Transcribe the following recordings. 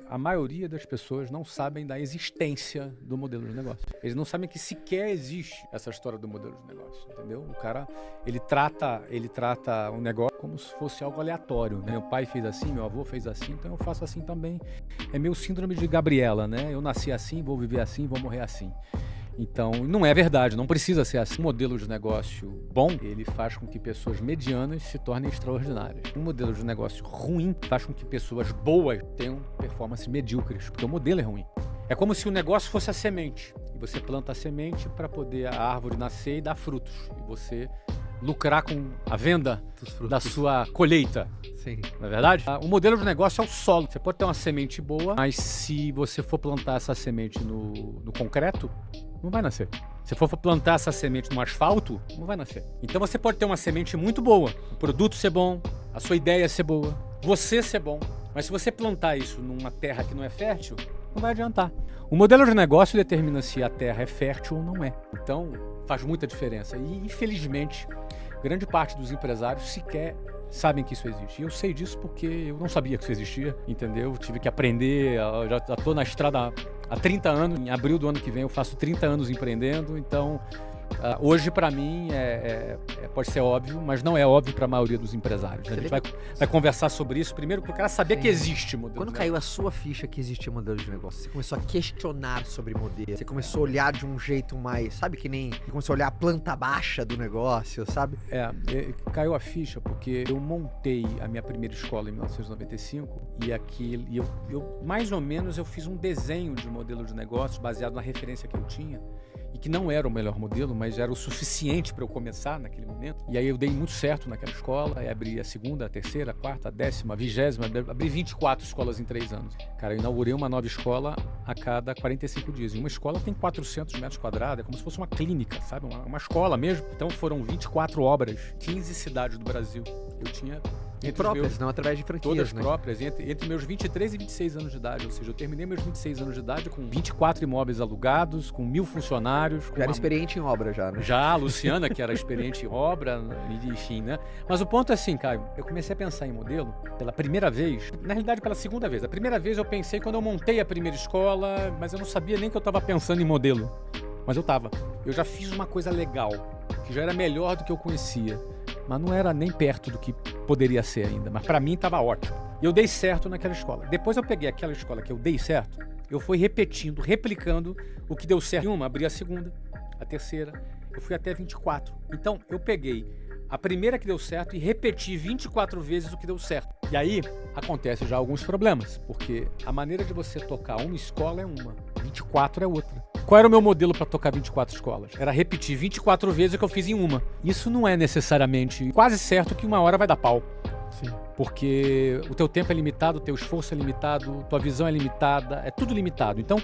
a maioria das pessoas não sabem da existência do modelo de negócio. Eles não sabem que sequer existe essa história do modelo de negócio, entendeu? O cara, ele trata o negócio como se fosse algo aleatório, né? Meu pai fez assim, meu avô fez assim, então eu faço assim também. É meu síndrome de Gabriela, né? Eu nasci assim, vou viver assim, vou morrer assim. Então, não é verdade, não precisa ser assim. Um modelo de negócio bom, ele faz com que pessoas medianas se tornem extraordinárias. Um modelo de negócio ruim faz com que pessoas boas tenham performances medíocres, porque o modelo é ruim. É como se o negócio fosse a semente, e você planta a semente para poder a árvore nascer e dar frutos, e você lucrar com a venda da sua colheita. Sim. Não é verdade? O modelo de negócio é o solo. Você pode ter uma semente boa, mas se você for plantar essa semente no concreto, não vai nascer. Se for plantar essa semente no asfalto, não vai nascer. Então você pode ter uma semente muito boa, o produto ser bom, a sua ideia ser boa, você ser bom. Mas se você plantar isso numa terra que não é fértil, não vai adiantar. O modelo de negócio determina se a terra é fértil ou não é. Então faz muita diferença. E infelizmente, grande parte dos empresários sequer sabem que isso existe. E eu sei disso porque eu não sabia que isso existia, entendeu? Eu tive que aprender, eu já estou na estrada há 30 anos, em abril do ano que vem eu faço 30 anos empreendendo, então hoje para mim pode ser óbvio, mas não é óbvio para a maioria dos empresários. A gente vai conversar sobre isso primeiro para o cara saber que existe modelo. Quando caiu a sua ficha que existia modelo de negócio, você começou a questionar sobre modelo, você começou a olhar de um jeito mais, sabe, que nem você começou a olhar a planta baixa do negócio, sabe? Caiu a ficha porque eu montei a minha primeira escola em 1995 e eu mais ou menos eu fiz um desenho de modelo de negócio baseado na referência que eu tinha e que não era o melhor modelo, mas era o suficiente para eu começar naquele momento. E aí eu dei muito certo naquela escola, aí abri a segunda, a terceira, a quarta, a 10ª, a 20ª, abri 24 escolas em 3 anos. Cara, eu inaugurei uma nova escola a cada 45 dias. E uma escola tem 400 metros quadrados, é como se fosse uma clínica, sabe? Uma escola mesmo. Então foram 24 obras, 15 cidades do Brasil. Eu tinha... próprias, não através de franquias, todas né? próprias, entre meus 23 e 26 anos de idade, ou seja, eu terminei meus 26 anos de idade com 24 imóveis alugados, com 1000 funcionários. Já era experiente em obra já, né? Já, a Luciana, que era experiente em obra, enfim, né? Mas o ponto é assim, Caio, eu comecei a pensar em modelo pela primeira vez, na realidade pela segunda vez. A primeira vez eu pensei quando eu montei a primeira escola, mas eu não sabia nem que eu estava pensando em modelo. Mas eu estava. Eu já fiz uma coisa legal, que já era melhor do que eu conhecia. Mas não era nem perto do que poderia ser ainda. Mas para mim estava ótimo. E eu dei certo naquela escola. Depois eu peguei aquela escola que eu dei certo, eu fui repetindo, replicando o que deu certo em uma, abri a segunda, a terceira, eu fui até 24. Então eu peguei a primeira que deu certo e repeti 24 vezes o que deu certo. E aí acontece já alguns problemas, porque a maneira de você tocar uma escola é uma, 24 é outra. Qual era o meu modelo para tocar 24 escolas? Era repetir 24 vezes o que eu fiz em uma. Isso não é necessariamente quase certo que uma hora vai dar pau. Sim. Porque o teu tempo é limitado, o teu esforço é limitado, tua visão é limitada, é tudo limitado. Então,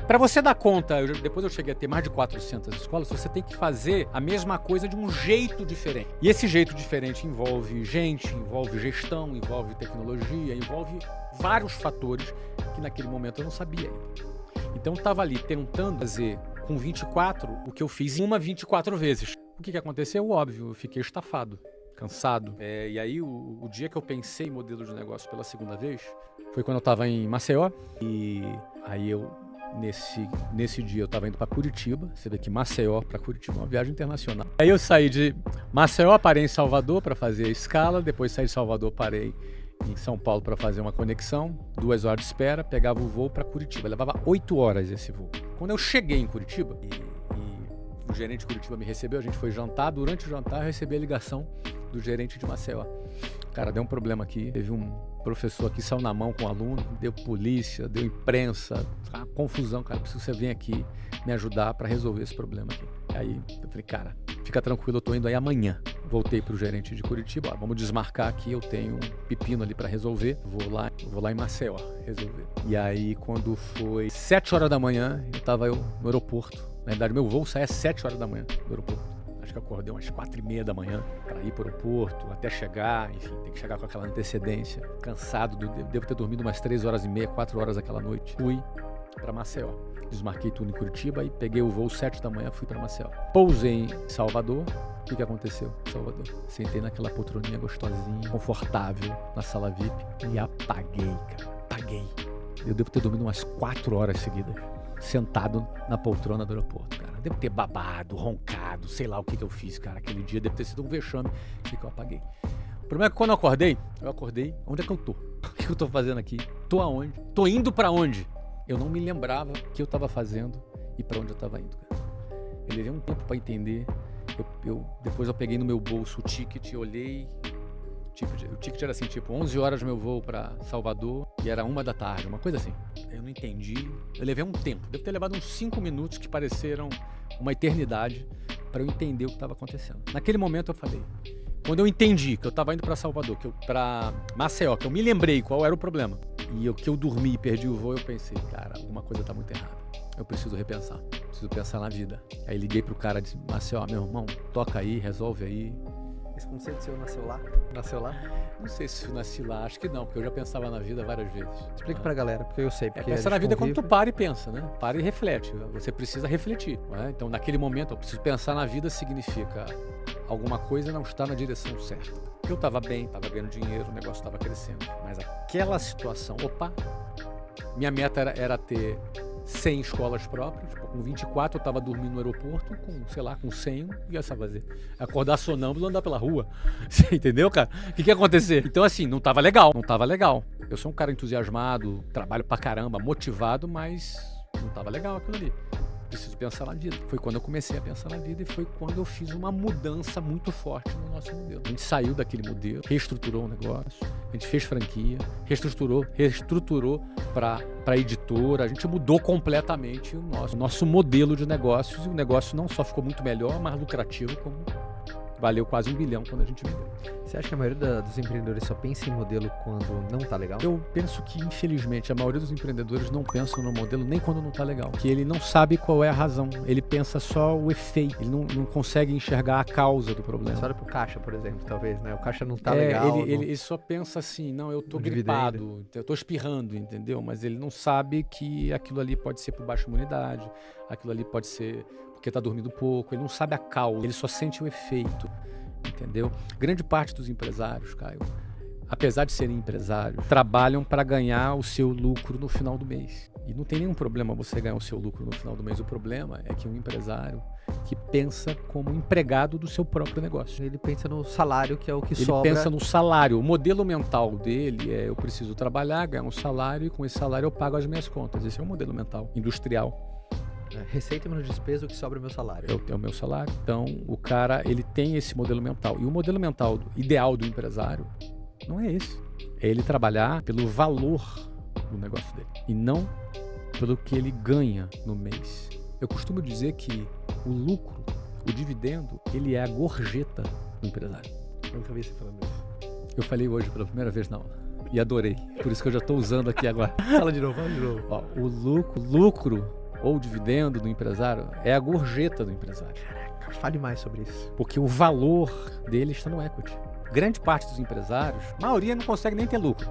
para você dar conta, depois eu cheguei a ter mais de 400 escolas, você tem que fazer a mesma coisa de um jeito diferente. E esse jeito diferente envolve gente, envolve gestão, envolve tecnologia, envolve vários fatores que naquele momento eu não sabia ainda. Então eu estava ali tentando fazer com 24 o que eu fiz em uma 24 vezes. O que aconteceu? Óbvio, eu fiquei estafado, cansado. E aí o dia que eu pensei em modelo de negócio pela segunda vez foi quando eu estava em Maceió. E aí nesse dia eu estava indo para Curitiba. Você vê que Maceió para Curitiba é uma viagem internacional. Aí eu saí de Maceió, parei em Salvador para fazer a escala. Depois saí de Salvador, parei em São Paulo para fazer uma conexão, 2 horas de espera, pegava o voo para Curitiba. Levava 8 horas esse voo. Quando eu cheguei em Curitiba, e o gerente de Curitiba me recebeu, a gente foi jantar. Durante o jantar eu recebi a ligação do gerente de Maceió. Cara, deu um problema aqui, teve um professor aqui, saiu na mão com o aluno, deu polícia, deu imprensa, uma confusão, cara, preciso que você venha aqui me ajudar para resolver esse problema aqui. Aí eu falei, cara, fica tranquilo, eu tô indo aí amanhã. Voltei pro gerente de Curitiba, vamos desmarcar aqui, eu tenho um pepino ali para resolver, vou lá em Maceió resolver. E aí quando foi 7 horas da manhã, eu tava no aeroporto. Na verdade, meu voo sai às 7 horas da manhã do aeroporto. Acho que eu acordei umas 4h30 da manhã para ir para o aeroporto, até chegar, enfim, tem que chegar com aquela antecedência. Cansado, devo ter dormido umas 3h30, 4 horas aquela noite. Fui para Maceió. Desmarquei tudo em Curitiba e peguei o voo 7 da manhã, fui para Maceió. Pousei em Salvador. O que aconteceu em Salvador? Sentei naquela poltroninha gostosinha, confortável, na sala VIP e apaguei, cara. Apaguei. Eu devo ter dormido umas 4 horas seguidas, sentado na poltrona do aeroporto, cara. Devo ter babado, roncado, sei lá o que eu fiz, cara. Aquele dia deve ter sido um vexame que eu apaguei. O problema é que quando eu acordei, onde é que eu tô? O que eu tô fazendo aqui? Tô aonde? Tô indo pra onde? Eu não me lembrava o que eu tava fazendo e pra onde eu tava indo, cara. Eu levei um tempo pra entender. Depois eu peguei no meu bolso o ticket e olhei. O ticket era assim, tipo, 11 horas meu voo pra Salvador e era 1 da tarde, uma coisa assim. Eu não entendi. Eu levei um tempo. Deve ter levado uns 5 minutos que pareceram uma eternidade pra eu entender o que estava acontecendo. Naquele momento eu falei, quando eu entendi que eu tava indo pra Salvador, pra Maceió, que eu me lembrei qual era o problema, e que eu dormi e perdi o voo, eu pensei, cara, alguma coisa tá muito errada. Eu preciso repensar. Preciso pensar na vida. Aí liguei pro cara e disse, Maceió, meu irmão, toca aí, resolve aí. Esse conceito seu nasceu lá? Nasceu lá? Não sei se eu nasci lá, acho que não, porque eu já pensava na vida várias vezes. Explica pra galera, porque eu sei. Porque pensar na vida é quando tu para e pensa, né? Para e reflete. Você precisa refletir. Né? Então, naquele momento, eu preciso pensar na vida significa alguma coisa não está na direção certa. Eu tava bem, tava ganhando dinheiro, o negócio tava crescendo. Mas aquela situação, minha meta era ter 100 escolas próprias, tipo, com 24 eu tava dormindo no aeroporto, com 100, ia fazer? Acordar sonâmbulo e andar pela rua. Você entendeu, cara? O que ia acontecer? Então, assim, não tava legal. Eu sou um cara entusiasmado, trabalho pra caramba, motivado, mas não tava legal aquilo ali. Preciso pensar na vida. Foi quando eu comecei a pensar na vida e foi quando eu fiz uma mudança muito forte no nosso modelo. A gente saiu daquele modelo, reestruturou o negócio, a gente fez franquia, reestruturou para editora, a gente mudou completamente o nosso modelo de negócios e o negócio não só ficou muito melhor, mas lucrativo, como valeu quase $1 bilhão quando a gente vendeu. Você acha que a maioria dos empreendedores só pensa em modelo quando não tá legal? Eu penso que, infelizmente, a maioria dos empreendedores não pensam no modelo nem quando não tá legal. Que ele não sabe qual é a razão. Ele pensa só o efeito. Ele não consegue enxergar a causa do problema. Você olha pro caixa, por exemplo, talvez, né? O caixa não tá legal. Ele só pensa assim, não, eu tô gripado, eu tô espirrando, entendeu? Mas ele não sabe que aquilo ali pode ser por baixa imunidade, aquilo ali pode ser porque tá dormindo pouco. Ele não sabe a causa, ele só sente o efeito. Entendeu? Grande parte dos empresários, Caio, apesar de serem empresários, trabalham para ganhar o seu lucro no final do mês. E não tem nenhum problema você ganhar o seu lucro no final do mês. O problema é que um empresário que pensa como empregado do seu próprio negócio. Ele pensa no salário, que é o que sobra. Ele pensa no salário. O modelo mental dele é: eu preciso trabalhar, ganhar um salário e com esse salário eu pago as minhas contas. Esse é o modelo mental industrial. Receita menos despesa, o que sobra é o meu salário. Eu tenho o meu salário. Então, o cara, ele tem esse modelo mental. E o modelo mental ideal do empresário não é esse. É ele trabalhar pelo valor do negócio dele e não pelo que ele ganha no mês. Eu costumo dizer que o lucro, o dividendo, ele é a gorjeta do empresário. Eu nunca vi você falando isso. Eu falei hoje pela primeira vez na aula e adorei. Por isso que eu já estou usando aqui agora. Fala de novo. Ó, o lucro ou dividendo do empresário é a gorjeta do empresário. Caraca, fale mais sobre isso. Porque o valor dele está no equity. Grande parte dos empresários, a maioria não consegue nem ter lucro.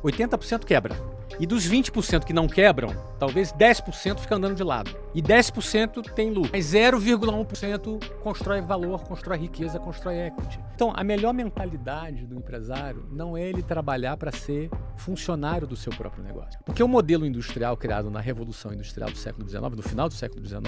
80% quebra. E dos 20% que não quebram, talvez 10% fica andando de lado. E 10% tem lucro. Mas 0,1% constrói valor, constrói riqueza, constrói equity. Então, a melhor mentalidade do empresário não é ele trabalhar para ser funcionário do seu próprio negócio. Porque o modelo industrial criado na Revolução Industrial do século XIX, no final do século XIX,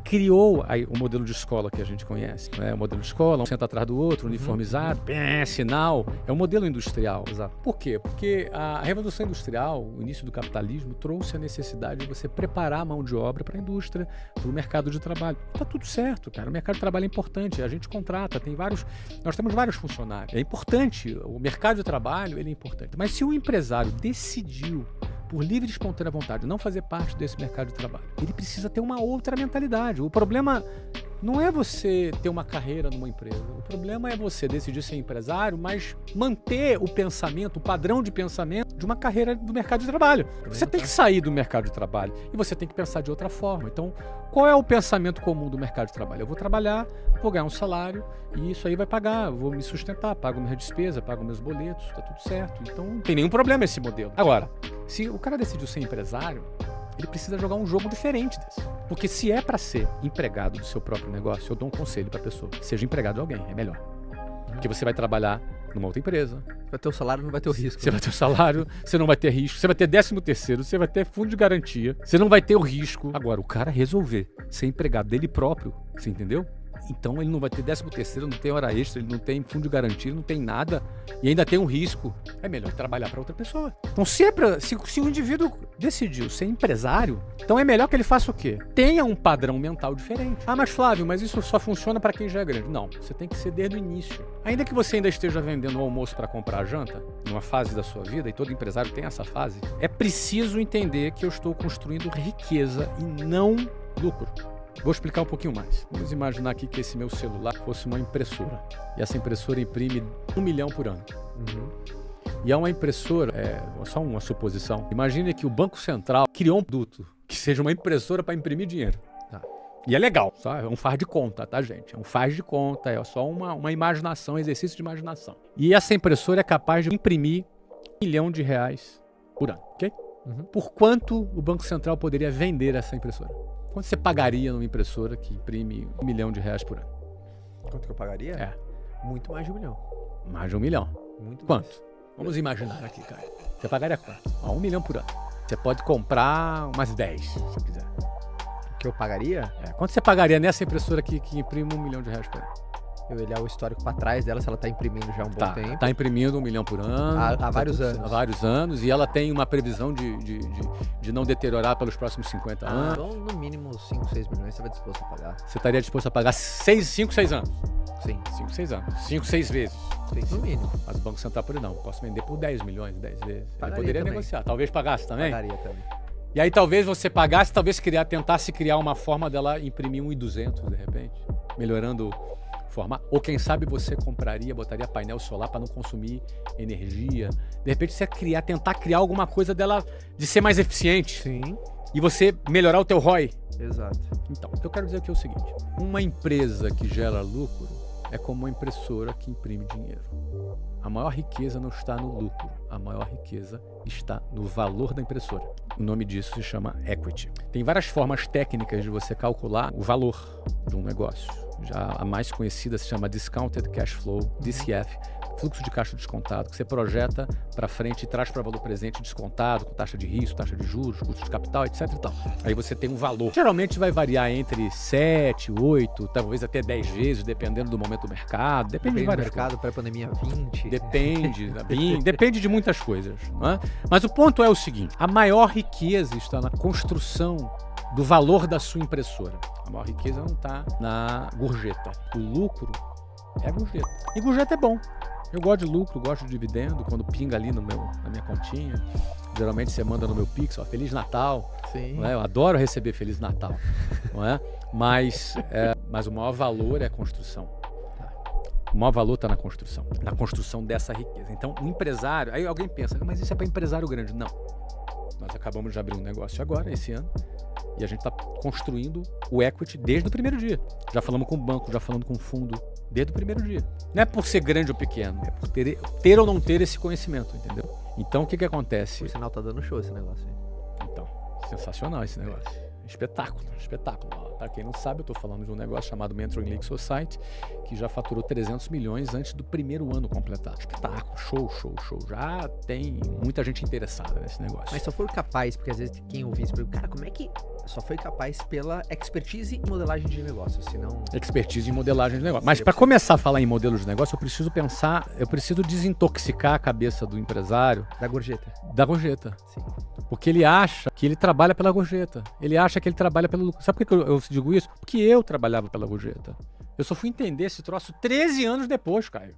criou o modelo de escola que a gente conhece. O modelo de escola, um senta atrás do outro, uniformizado, sinal. É o modelo industrial. Exato. Por quê? Porque a Revolução Industrial, o início do capitalismo, trouxe a necessidade de você preparar a mão de obra para a indústria, para o mercado de trabalho. Tá tudo certo, cara. O mercado de trabalho é importante. A gente contrata, nós temos vários funcionários. É importante. O mercado de trabalho, ele é importante. Mas se o empresário decidiu, por livre e espontânea vontade, não fazer parte desse mercado de trabalho, ele precisa ter uma outra mentalidade. O problema não é você ter uma carreira numa empresa. O problema é você decidir ser empresário, mas manter o pensamento, o padrão de pensamento de uma carreira do mercado de trabalho. Você tem que sair do mercado de trabalho e você tem que pensar de outra forma. Então, qual é o pensamento comum do mercado de trabalho? Eu vou trabalhar, vou ganhar um salário e isso aí vai pagar, vou me sustentar, pago minha despesa, pago meus boletos, tá tudo certo. Então, não tem nenhum problema esse modelo. Agora, se o cara decidiu ser empresário, ele precisa jogar um jogo diferente desse. Porque se é para ser empregado do seu próprio negócio, eu dou um conselho para a pessoa: seja empregado de alguém, é melhor. Porque você vai trabalhar numa outra empresa. Vai ter o salário, não vai ter o risco. Você vai ter o salário, você não vai ter risco, você vai ter 13º, você vai ter fundo de garantia, você não vai ter o risco. Agora, o cara resolver ser empregado dele próprio, você entendeu? Então ele não vai ter 13º, não tem hora extra, ele não tem fundo de garantia, ele não tem nada e ainda tem um risco. É melhor trabalhar para outra pessoa. Então se o indivíduo decidiu ser empresário, então é melhor que ele faça o quê? Tenha um padrão mental diferente. Ah, mas Flávio, mas isso só funciona para quem já é grande. Não, você tem que ser desde o início. Ainda que você ainda esteja vendendo o almoço para comprar a janta, numa fase da sua vida, e todo empresário tem essa fase, é preciso entender que eu estou construindo riqueza e não lucro. Vou explicar um pouquinho mais. Vamos imaginar aqui que esse meu celular fosse uma impressora. E essa impressora imprime 1 milhão por ano. E é uma impressora, só uma suposição. Imagine que o Banco Central criou um produto que seja uma impressora para imprimir dinheiro. Tá. E é legal, só é um faz de conta, tá, gente? É um faz de conta, é só uma imaginação, um exercício de imaginação. E essa impressora é capaz de imprimir R$1 milhão por ano, ok? Por quanto o Banco Central poderia vender essa impressora? Quanto você pagaria numa impressora que imprime R$1 milhão por ano? Quanto que eu pagaria? É. Muito mais de 1 milhão. Mais de 1 milhão. Muito Quanto? mais. Vamos imaginar aqui, cara. Você pagaria quanto? 1 milhão por ano. Você pode comprar umas 10, se você quiser. O que eu pagaria? Quanto você pagaria nessa impressora que imprime R$1 milhão por ano? Eu olhar o histórico para trás dela, se ela tá imprimindo já há um bom tempo. Tá imprimindo 1 milhão por ano. Há vários anos. Há vários anos. E ela tem uma previsão de não deteriorar pelos próximos 50 anos. Então, no mínimo 5, 6 milhões você vai disposto a pagar. Você estaria disposto a pagar 5, 6 anos? Sim. 5, 6 anos. 5, 6 vezes. Sim, no mínimo. Mas o Banco Central por não. Posso vender por 10 milhões, 10 vezes. Pagaria Eu poderia também. negociar. Talvez pagasse também? Pagaria também. E aí talvez você pagasse, tentasse criar uma forma dela imprimir 1.200 de repente, melhorando o formato. Ou quem sabe você botaria painel solar para não consumir energia. De repente você tentar criar alguma coisa dela de ser mais eficiente. Sim. E você melhorar o teu ROI. Exato. Então, o que eu quero dizer aqui é o seguinte. Uma empresa que gera lucro é como uma impressora que imprime dinheiro. A maior riqueza não está no lucro, a maior riqueza está no valor da impressora. O nome disso se chama equity. Tem várias formas técnicas de você calcular o valor de um negócio. Já a mais conhecida se chama Discounted Cash Flow, DCF, fluxo de caixa descontado, que você projeta para frente e traz para valor presente descontado, com taxa de risco, taxa de juros, custo de capital, etc. e tal. Aí você tem um valor. Geralmente vai variar entre 7, 8, talvez até 10 vezes, dependendo do momento do mercado. Depende de várias mercado, pré-pandemia 20. Depende de muitas coisas. Não é? Mas o ponto é o seguinte, a maior riqueza está na construção do valor da sua impressora. A maior riqueza não está na gorjeta. O lucro é a gorjeta. E gorjeta é bom. Eu gosto de lucro, gosto de dividendo, quando pinga ali na minha continha. Geralmente você manda no meu Pix, Feliz Natal. Sim. Não é? Eu adoro receber Feliz Natal. Não é? Mas o maior valor é a construção. O maior valor está na construção dessa riqueza. Então, o empresário... Aí alguém pensa, mas isso é para empresário grande. Não. Nós acabamos de abrir um negócio agora, esse ano, e a gente está construindo o equity desde o primeiro dia. Já falamos com o banco, já falamos com o fundo, desde o primeiro dia. Não é por ser grande ou pequeno, é por ter ou não ter esse conhecimento, entendeu? Então, o que acontece? Por sinal, tá dando show esse negócio aí. Então, sensacional esse negócio. Espetáculo. Para quem não sabe, eu estou falando de um negócio chamado Mentoring League Society, que já faturou 300 milhões antes do primeiro ano completar. Espetáculo, show. Já tem muita gente interessada nesse negócio. Mas só foi capaz, porque às vezes quem ouvir isso pergunta, cara, como é que só foi capaz pela expertise em modelagem de negócio, senão... Expertise em modelagem de negócio. Mas para começar a falar em modelos de negócio, eu preciso desintoxicar a cabeça do empresário... Da gorjeta. Da gorjeta. Sim. Porque ele acha que ele trabalha pela gorjeta. Ele acha que ele trabalha pelo lucro. Sabe por que eu digo isso? Porque eu trabalhava pela gorjeta. Eu só fui entender esse troço 13 anos depois, Caio.